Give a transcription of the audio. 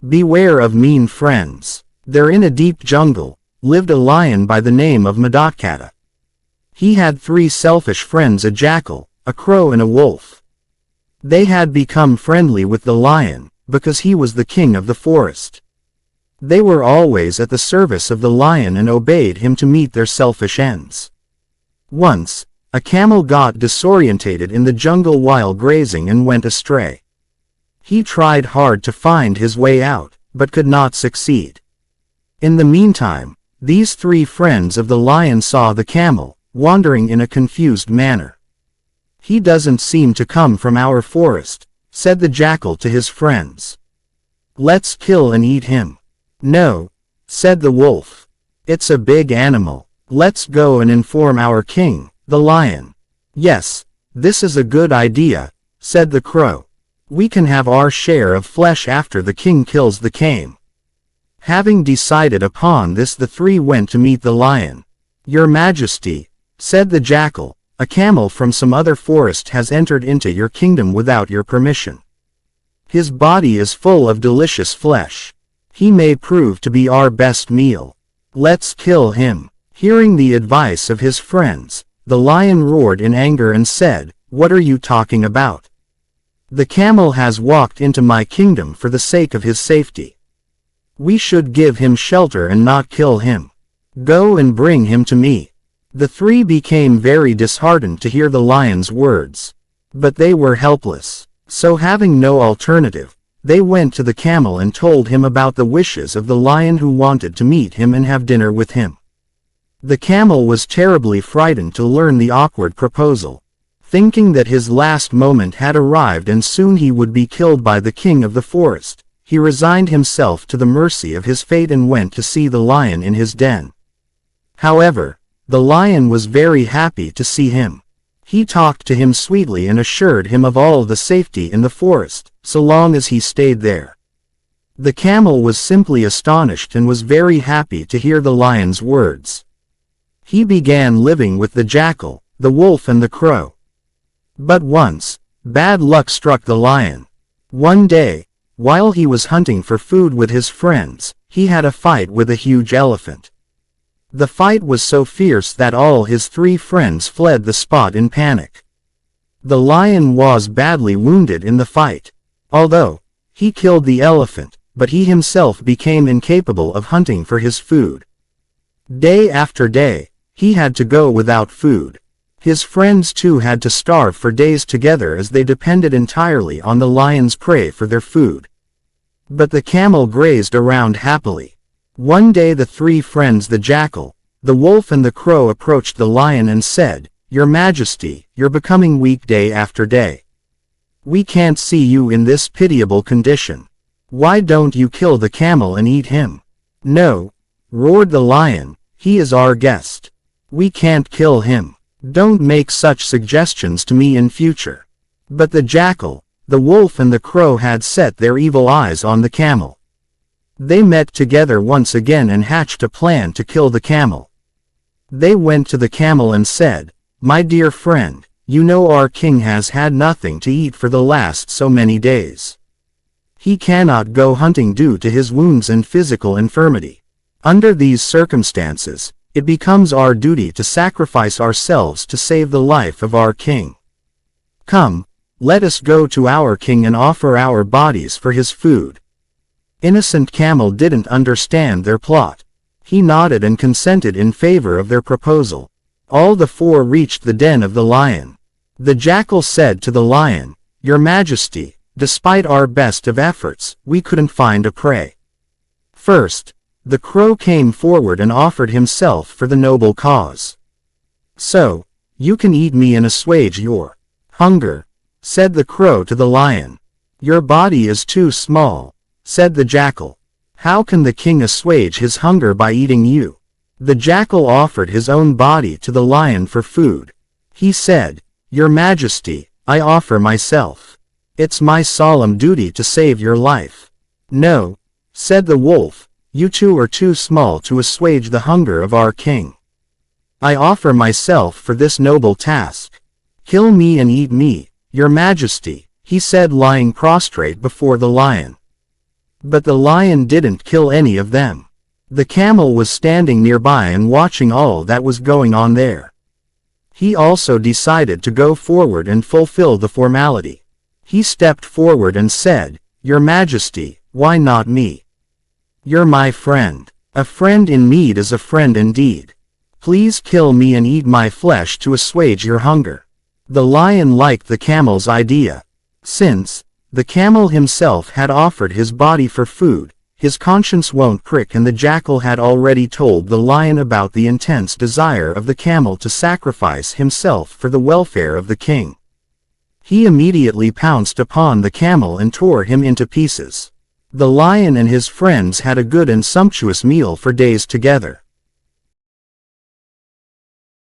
Beware of mean friends. There in a deep jungle, lived a lion by the name of Madakata. He had 3 selfish friends, a jackal, a crow and a wolf. They had become friendly with the lion, because he was the king of the forest. They were always at the service of the lion and obeyed him to meet their selfish ends. Once, a camel got disorientated in the jungle while grazing and went astray. He tried hard to find his way out, but could not succeed. In the meantime, these 3 friends of the lion saw the camel, wandering in a confused manner. "He doesn't seem to come from our forest," said the jackal to his friends. "Let's kill and eat him." "No," said the wolf. "It's a big animal. Let's go and inform our king, the lion." "Yes, this is a good idea," said the crow. "We can have our share of flesh after the king kills the camel." Having decided upon this, the 3 went to meet the lion. "Your Majesty," said the jackal, "a camel from some other forest has entered into your kingdom without your permission. His body is full of delicious flesh. He may prove to be our best meal. Let's kill him." Hearing the advice of his friends, the lion roared in anger and said, "What are you talking about? The camel has walked into my kingdom for the sake of his safety. We should give him shelter and not kill him. Go and bring him to me." The 3 became very disheartened to hear the lion's words. But they were helpless. So having no alternative, they went to the camel and told him about the wishes of the lion, who wanted to meet him and have dinner with him. The camel was terribly frightened to learn the awkward proposal. Thinking that his last moment had arrived and soon he would be killed by the king of the forest, he resigned himself to the mercy of his fate and went to see the lion in his den. However, the lion was very happy to see him. He talked to him sweetly and assured him of all the safety in the forest, so long as he stayed there. The camel was simply astonished and was very happy to hear the lion's words. He began living with the jackal, the wolf and the crow. But once, bad luck struck the lion. One day, while he was hunting for food with his friends, he had a fight with a huge elephant. The fight was so fierce that all his 3 friends fled the spot in panic. The lion was badly wounded in the fight. Although he killed the elephant, but he himself became incapable of hunting for his food. Day after day, he had to go without food. His friends too had to starve for days together as they depended entirely on the lion's prey for their food. But the camel grazed around happily. One day the 3 friends, the jackal, the wolf and the crow, approached the lion and said, "Your Majesty, you're becoming weak day after day. We can't see you in this pitiable condition. Why don't you kill the camel and eat him?" "No," roared the lion, "he is our guest. We can't kill him. Don't make such suggestions to me in future." But the jackal, the wolf and the crow had set their evil eyes on the camel. They met together once again and hatched a plan to kill the camel. They went to the camel and said, "My dear friend, you know our king has had nothing to eat for the last so many days. He cannot go hunting due to his wounds and physical infirmity. Under these circumstances, it becomes our duty to sacrifice ourselves to save the life of our king. Come, let us go to our king and offer our bodies for his food." Innocent camel didn't understand their plot. He nodded and consented in favor of their proposal. All the 4 reached the den of the lion. The jackal said to the lion, "Your Majesty, despite our best of efforts, we couldn't find a prey." First, the crow came forward and offered himself for the noble cause. "So, you can eat me and assuage your hunger," said the crow to the lion. "Your body is too small," said the jackal. "How can the king assuage his hunger by eating you?" The jackal offered his own body to the lion for food. He said, "Your Majesty, I offer myself. It's my solemn duty to save your life." "No," said the wolf, "you two are too small to assuage the hunger of our king. I offer myself for this noble task. Kill me and eat me, your Majesty," he said, lying prostrate before the lion. But the lion didn't kill any of them. The camel was standing nearby and watching all that was going on there. He also decided to go forward and fulfill the formality. He stepped forward and said, "Your Majesty, why not me? You're my friend. A friend in need is a friend indeed. Please kill me and eat my flesh to assuage your hunger." The lion liked the camel's idea. Since the camel himself had offered his body for food, his conscience won't prick, and the jackal had already told the lion about the intense desire of the camel to sacrifice himself for the welfare of the king. He immediately pounced upon the camel and tore him into pieces. The lion and his friends had a good and sumptuous meal for days together.